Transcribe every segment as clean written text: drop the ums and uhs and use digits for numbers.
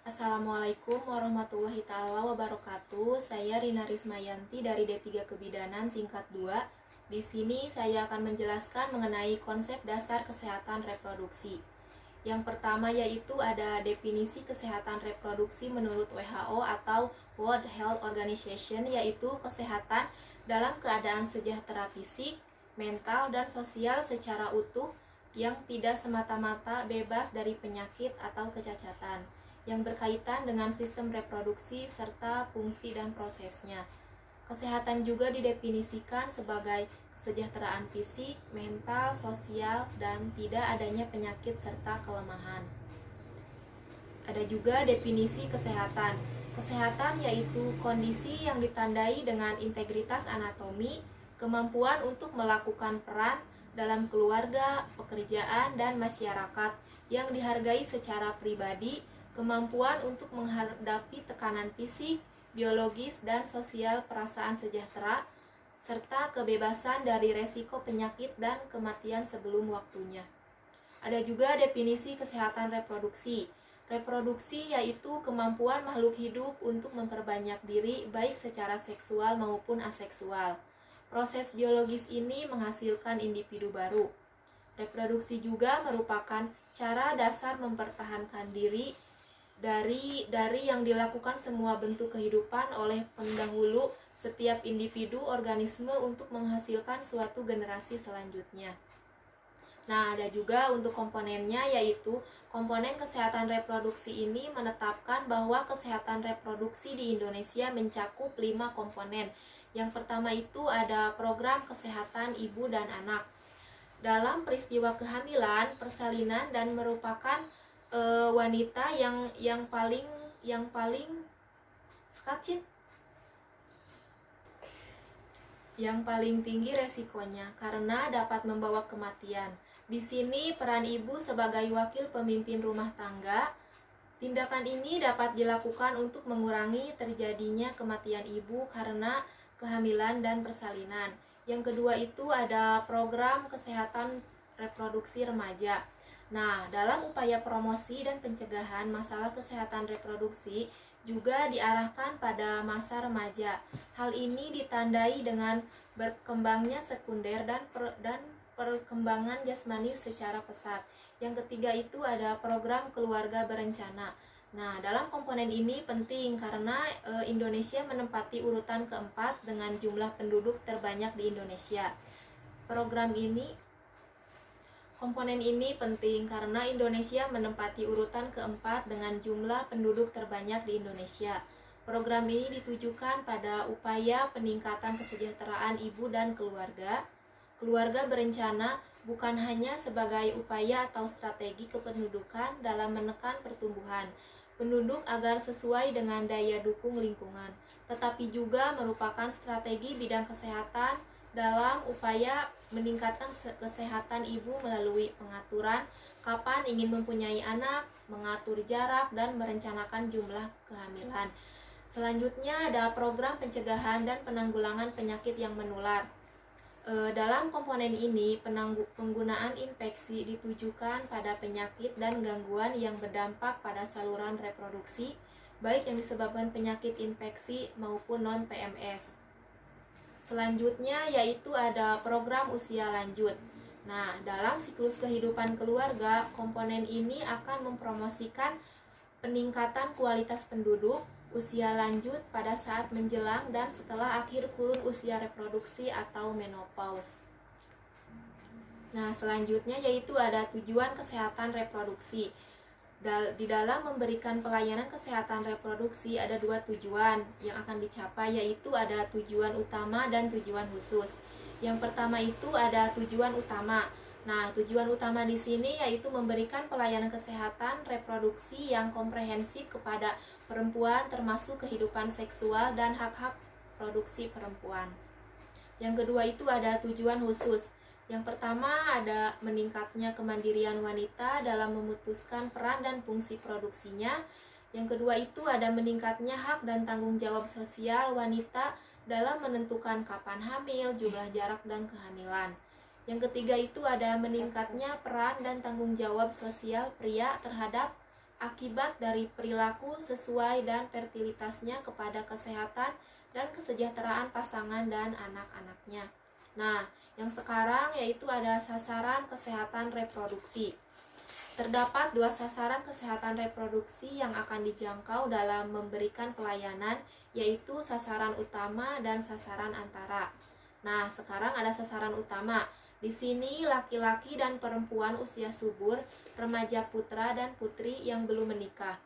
Assalamualaikum warahmatullahi taala wabarakatuh. Saya Rina Rismayanti dari D3 Kebidanan tingkat 2. Di sini saya akan menjelaskan mengenai konsep dasar kesehatan reproduksi. Yang pertama yaitu ada definisi kesehatan reproduksi menurut WHO atau World Health Organization, yaitu kesehatan dalam keadaan sejahtera fisik, mental, dan sosial secara utuh yang tidak semata-mata bebas dari penyakit atau kecacatan, yang berkaitan dengan sistem reproduksi serta fungsi dan prosesnya. Kesehatan juga didefinisikan sebagai kesejahteraan fisik, mental, sosial, dan tidak adanya penyakit serta kelemahan. Ada juga definisi kesehatan. Kesehatan yaitu kondisi yang ditandai dengan integritas anatomi, kemampuan untuk melakukan peran dalam keluarga, pekerjaan, dan masyarakat yang dihargai secara pribadi, kemampuan untuk menghadapi tekanan fisik, biologis, dan sosial, perasaan sejahtera, serta kebebasan dari resiko penyakit dan kematian sebelum waktunya. Ada juga definisi kesehatan reproduksi. Reproduksi yaitu kemampuan makhluk hidup untuk memperbanyak diri baik secara seksual maupun aseksual. Proses biologis ini menghasilkan individu baru. Reproduksi juga merupakan cara dasar mempertahankan diri dari yang dilakukan semua bentuk kehidupan oleh pendahulu setiap individu organisme untuk menghasilkan suatu generasi selanjutnya. Nah, ada juga untuk komponennya, yaitu komponen kesehatan reproduksi ini menetapkan bahwa kesehatan reproduksi di Indonesia mencakup 5 komponen. Yang pertama itu ada program kesehatan ibu dan anak. Dalam peristiwa kehamilan, persalinan, dan merupakan wanita yang paling skacit yang paling tinggi resikonya karena dapat membawa kematian. Di sini peran ibu sebagai wakil pemimpin rumah tangga. Tindakan ini dapat dilakukan untuk mengurangi terjadinya kematian ibu karena kehamilan dan persalinan. Yang kedua itu ada program kesehatan reproduksi remaja. Nah, dalam upaya promosi dan pencegahan masalah kesehatan reproduksi juga diarahkan pada masa remaja. Hal ini ditandai dengan berkembangnya sekunder dan perkembangan jasmani secara pesat. Yang ketiga itu ada program keluarga berencana. Nah, dalam komponen ini penting karena Indonesia menempati urutan keempat dengan jumlah penduduk terbanyak di Indonesia. Komponen ini penting karena Indonesia menempati urutan keempat dengan jumlah penduduk terbanyak di Indonesia. Program ini ditujukan pada upaya peningkatan kesejahteraan ibu dan keluarga. Keluarga berencana bukan hanya sebagai upaya atau strategi kependudukan dalam menekan pertumbuhan penduduk agar sesuai dengan daya dukung lingkungan, tetapi juga merupakan strategi bidang kesehatan dalam upaya meningkatkan kesehatan ibu melalui pengaturan kapan ingin mempunyai anak, mengatur jarak, dan merencanakan jumlah kehamilan. Selanjutnya ada program pencegahan dan penanggulangan penyakit yang menular. Dalam komponen ini, penggunaan infeksi ditujukan pada penyakit dan gangguan yang berdampak pada saluran reproduksi, baik yang disebabkan penyakit infeksi maupun non-PMS. Selanjutnya yaitu ada program usia lanjut. Nah, dalam siklus kehidupan keluarga, komponen ini akan mempromosikan peningkatan kualitas penduduk usia lanjut pada saat menjelang dan setelah akhir kurun usia reproduksi atau menopause. Nah, selanjutnya yaitu ada tujuan kesehatan reproduksi. Di dalam memberikan pelayanan kesehatan reproduksi ada 2 tujuan yang akan dicapai, yaitu ada tujuan utama dan tujuan khusus. Yang pertama itu ada tujuan utama. Nah, tujuan utama di sini yaitu memberikan pelayanan kesehatan reproduksi yang komprehensif kepada perempuan termasuk kehidupan seksual dan hak-hak produksi perempuan. Yang kedua itu ada tujuan khusus. Yang pertama ada meningkatnya kemandirian wanita dalam memutuskan peran dan fungsi produksinya. Yang kedua itu ada meningkatnya hak dan tanggung jawab sosial wanita dalam menentukan kapan hamil, jumlah jarak, dan kehamilan. Yang ketiga itu ada meningkatnya peran dan tanggung jawab sosial pria terhadap akibat dari perilaku sesuai dan fertilitasnya kepada kesehatan dan kesejahteraan pasangan dan anak-anaknya. Nah, yang sekarang yaitu ada sasaran kesehatan reproduksi. Terdapat 2 sasaran kesehatan reproduksi yang akan dijangkau dalam memberikan pelayanan, yaitu sasaran utama dan sasaran antara. Nah, sekarang ada sasaran utama. Di sini laki-laki dan perempuan usia subur, remaja putra dan putri yang belum menikah.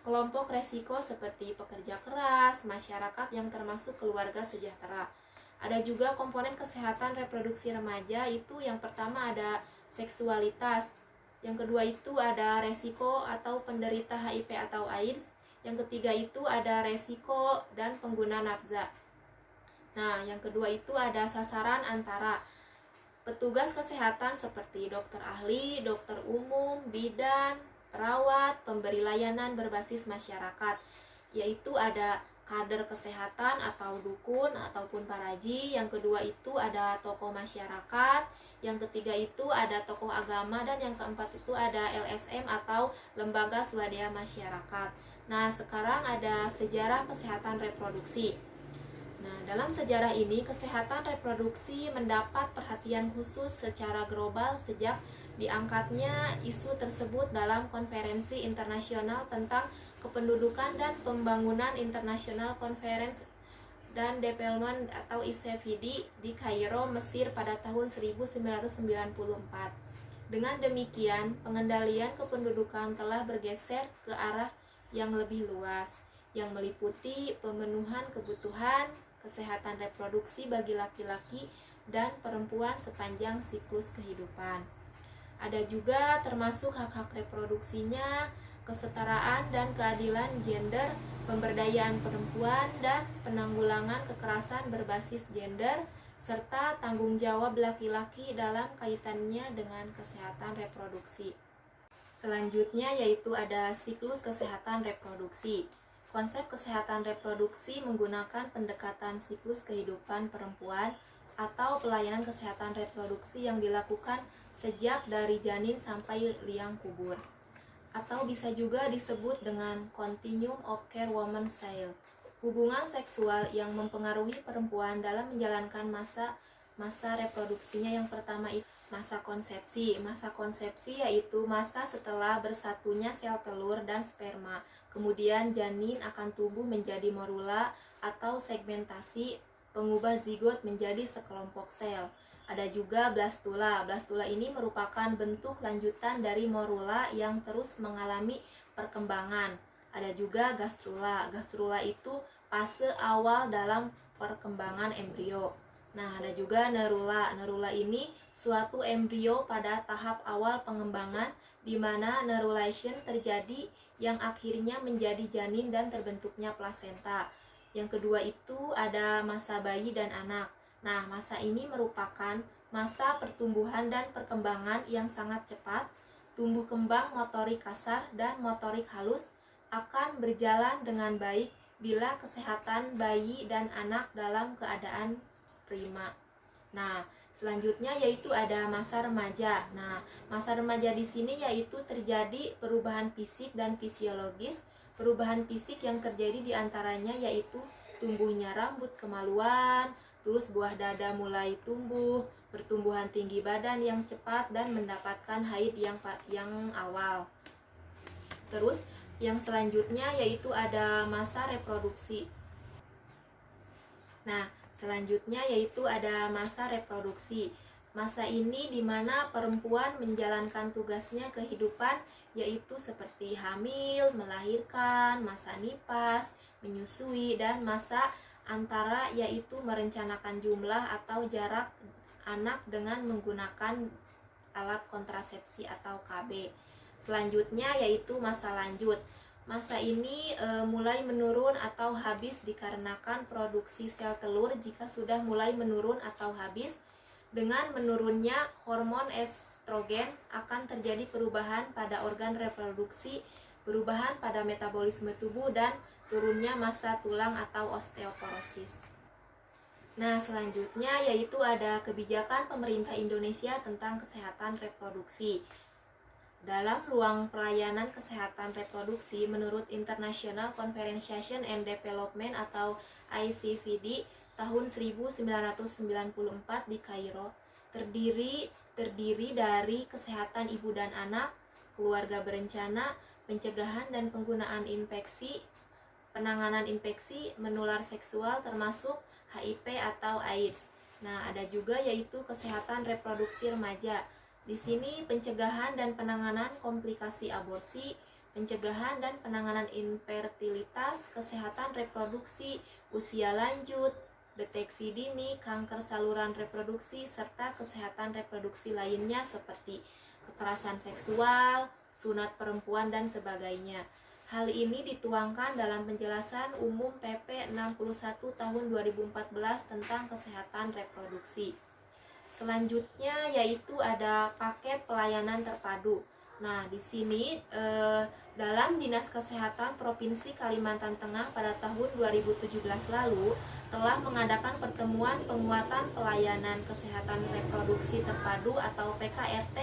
Kelompok resiko seperti pekerja keras, masyarakat yang termasuk keluarga sejahtera. Ada juga komponen kesehatan reproduksi remaja, itu yang pertama ada seksualitas. Yang kedua itu ada resiko atau penderita HIV atau AIDS. Yang ketiga itu ada resiko dan pengguna nafza. Nah, yang kedua itu ada sasaran antara. Petugas kesehatan seperti dokter ahli, dokter umum, bidan, perawat, pemberi layanan berbasis masyarakat, yaitu ada kader kesehatan atau dukun ataupun paraji. Yang kedua itu ada tokoh masyarakat. Yang ketiga itu ada tokoh agama. Dan yang keempat itu ada LSM atau lembaga swadaya masyarakat. Nah, sekarang ada sejarah kesehatan reproduksi. Nah, dalam sejarah ini kesehatan reproduksi mendapat perhatian khusus secara global sejak diangkatnya isu tersebut dalam konferensi internasional tentang kependudukan dan pembangunan International Conference dan Development atau ICVD di Kairo, Mesir pada tahun 1994. Dengan demikian, pengendalian kependudukan telah bergeser ke arah yang lebih luas, yang meliputi pemenuhan kebutuhan kesehatan reproduksi bagi laki-laki dan perempuan sepanjang siklus kehidupan. Ada juga termasuk hak-hak reproduksinya, kesetaraan dan keadilan gender, pemberdayaan perempuan, dan penanggulangan kekerasan berbasis gender, serta tanggung jawab laki-laki dalam kaitannya dengan kesehatan reproduksi. Selanjutnya yaitu ada siklus kesehatan reproduksi. Konsep kesehatan reproduksi menggunakan pendekatan siklus kehidupan perempuan atau pelayanan kesehatan reproduksi yang dilakukan sejak dari janin sampai liang kubur, atau bisa juga disebut dengan continuum of care woman cycle, hubungan seksual yang mempengaruhi perempuan dalam menjalankan masa reproduksinya. Yang pertama itu masa konsepsi. Masa konsepsi yaitu masa setelah bersatunya sel telur dan sperma. Kemudian janin akan tumbuh menjadi morula atau segmentasi, pengubah zigot menjadi sekelompok sel. Ada juga blastula. Blastula ini merupakan bentuk lanjutan dari morula yang terus mengalami perkembangan. Ada juga gastrula. Gastrula itu fase awal dalam perkembangan embrio. Nah, ada juga nerula. Nerula ini suatu embrio pada tahap awal pengembangan di mana nerulation terjadi yang akhirnya menjadi janin dan terbentuknya plasenta. Yang kedua itu ada masa bayi dan anak. Nah, masa ini merupakan masa pertumbuhan dan perkembangan yang sangat cepat. Tumbuh kembang motorik kasar dan motorik halus akan berjalan dengan baik bila kesehatan bayi dan anak dalam keadaan prima. Nah, selanjutnya yaitu ada masa remaja. Nah, masa remaja di sini yaitu terjadi perubahan fisik dan fisiologis. Perubahan fisik yang terjadi diantaranya yaitu tumbuhnya rambut kemaluan, terus buah dada mulai tumbuh, pertumbuhan tinggi badan yang cepat, dan mendapatkan haid yang awal. Terus yang selanjutnya yaitu ada masa reproduksi. Nah, selanjutnya yaitu ada masa reproduksi. Masa ini di mana perempuan menjalankan tugasnya kehidupan, yaitu seperti hamil, melahirkan, masa nipas, menyusui, dan masa antara yaitu merencanakan jumlah atau jarak anak dengan menggunakan alat kontrasepsi atau KB. Selanjutnya yaitu masa lanjut. Masa ini mulai menurun atau habis dikarenakan produksi sel telur jika sudah mulai menurun atau habis. Dengan menurunnya hormon estrogen akan terjadi perubahan pada organ reproduksi, perubahan pada metabolisme tubuh, dan turunnya massa tulang atau osteoporosis. Nah, selanjutnya yaitu ada kebijakan pemerintah Indonesia tentang kesehatan reproduksi. dalam ruang pelayanan kesehatan reproduksi menurut International Conference and Development atau ICVD tahun 1994 di Kairo terdiri dari kesehatan ibu dan anak, keluarga berencana, pencegahan dan penggunaan infeksi, penanganan infeksi menular seksual termasuk HIV atau AIDS. Nah, ada juga yaitu kesehatan reproduksi remaja. Di sini pencegahan dan penanganan komplikasi aborsi, pencegahan dan penanganan infertilitas, kesehatan reproduksi, usia lanjut, deteksi dini, kanker saluran reproduksi, serta kesehatan reproduksi lainnya seperti kekerasan seksual, sunat perempuan, dan sebagainya. Hal ini dituangkan dalam penjelasan umum PP 61 tahun 2014 tentang kesehatan reproduksi. Selanjutnya yaitu ada paket pelayanan terpadu. Nah, di sini dalam Dinas Kesehatan Provinsi Kalimantan Tengah pada tahun 2017 lalu telah mengadakan pertemuan penguatan pelayanan kesehatan reproduksi terpadu atau PKRT,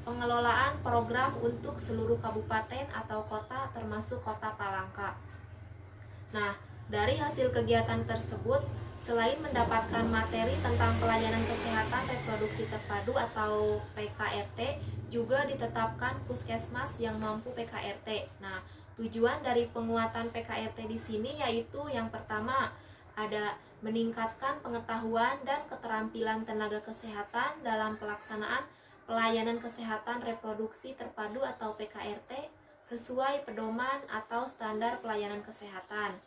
pengelolaan program untuk seluruh kabupaten atau kota termasuk Kota Palangka. Nah, dari hasil kegiatan tersebut, selain mendapatkan materi tentang pelayanan kesehatan reproduksi terpadu atau PKRT, juga ditetapkan puskesmas yang mampu PKRT. Nah, tujuan dari penguatan PKRT di sini yaitu yang pertama ada meningkatkan pengetahuan dan keterampilan tenaga kesehatan dalam pelaksanaan pelayanan kesehatan reproduksi terpadu atau PKRT sesuai pedoman atau standar pelayanan kesehatan.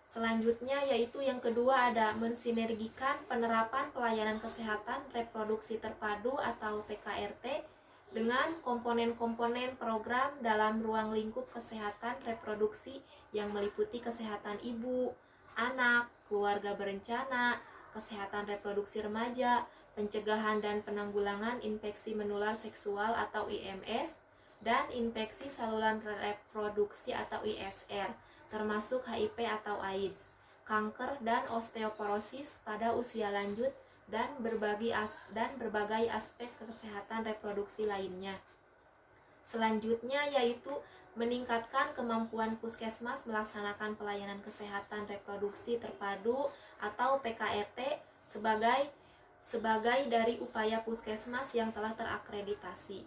Selanjutnya yaitu yang kedua ada mensinergikan penerapan pelayanan kesehatan reproduksi terpadu atau PKRT dengan komponen-komponen program dalam ruang lingkup kesehatan reproduksi yang meliputi kesehatan ibu, anak, keluarga berencana, kesehatan reproduksi remaja, pencegahan dan penanggulangan infeksi menular seksual atau IMS, dan infeksi saluran reproduksi atau ISR, termasuk HIV atau AIDS, kanker dan osteoporosis pada usia lanjut, dan berbagai aspek kesehatan reproduksi lainnya. Selanjutnya yaitu meningkatkan kemampuan puskesmas melaksanakan pelayanan kesehatan reproduksi terpadu atau PKRT sebagai dari upaya puskesmas yang telah terakreditasi.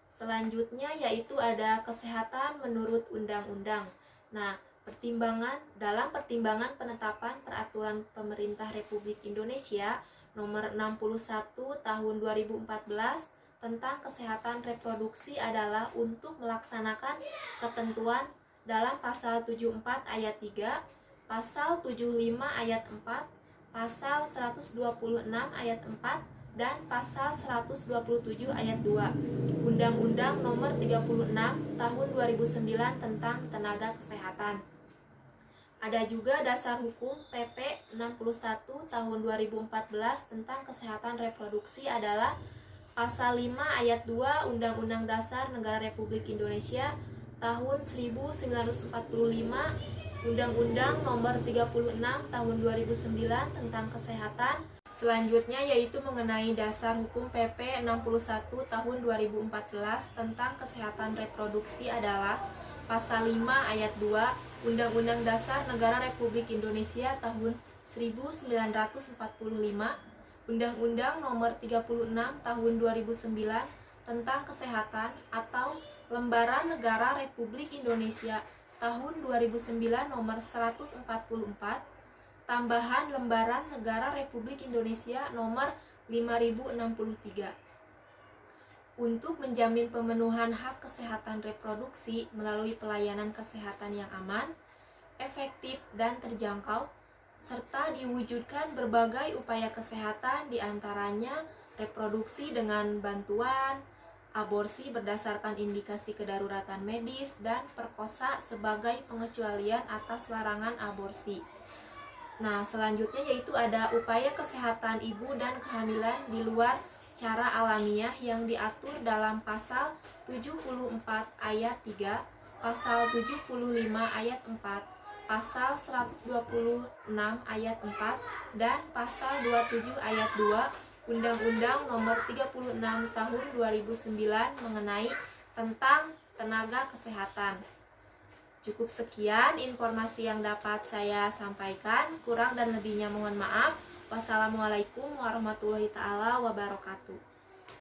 Selanjutnya yaitu ada kesehatan menurut undang-undang. Nah, dalam pertimbangan penetapan peraturan pemerintah Republik Indonesia nomor 61 tahun 2014 tentang kesehatan reproduksi adalah untuk melaksanakan ketentuan dalam pasal 74 ayat 3, pasal 75 ayat 4, pasal 126 ayat 4, dan pasal 127 ayat 2 Undang-Undang nomor 36 tahun 2009 tentang tenaga kesehatan. Ada juga dasar hukum PP 61 tahun 2014 tentang kesehatan reproduksi adalah pasal 5 ayat 2 Undang-Undang Dasar Negara Republik Indonesia tahun 1945, Undang-Undang nomor 36 tahun 2009 tentang kesehatan. Selanjutnya yaitu mengenai dasar hukum PP 61 tahun 2014 tentang kesehatan reproduksi adalah pasal 5 ayat 2 Undang-Undang Dasar Negara Republik Indonesia tahun 1945, Undang-Undang nomor 36 tahun 2009 tentang kesehatan atau Lembaran Negara Republik Indonesia tahun 2009 nomor 144, tambahan Lembaran Negara Republik Indonesia nomor 5063. Untuk menjamin pemenuhan hak kesehatan reproduksi melalui pelayanan kesehatan yang aman, efektif, dan terjangkau, serta diwujudkan berbagai upaya kesehatan diantaranya reproduksi dengan bantuan, aborsi berdasarkan indikasi kedaruratan medis, dan perkosa sebagai pengecualian atas larangan aborsi. Nah, selanjutnya yaitu ada upaya kesehatan ibu dan kehamilan di luar cara alamiah yang diatur dalam pasal 74 ayat 3, pasal 75 ayat 4, pasal 126 ayat 4, dan pasal 27 ayat 2 Undang-Undang nomor 36 tahun 2009 mengenai tentang tenaga kesehatan. Cukup sekian informasi yang dapat saya sampaikan. Kurang dan lebihnya mohon maaf. Wassalamualaikum warahmatullahi taala wabarakatuh.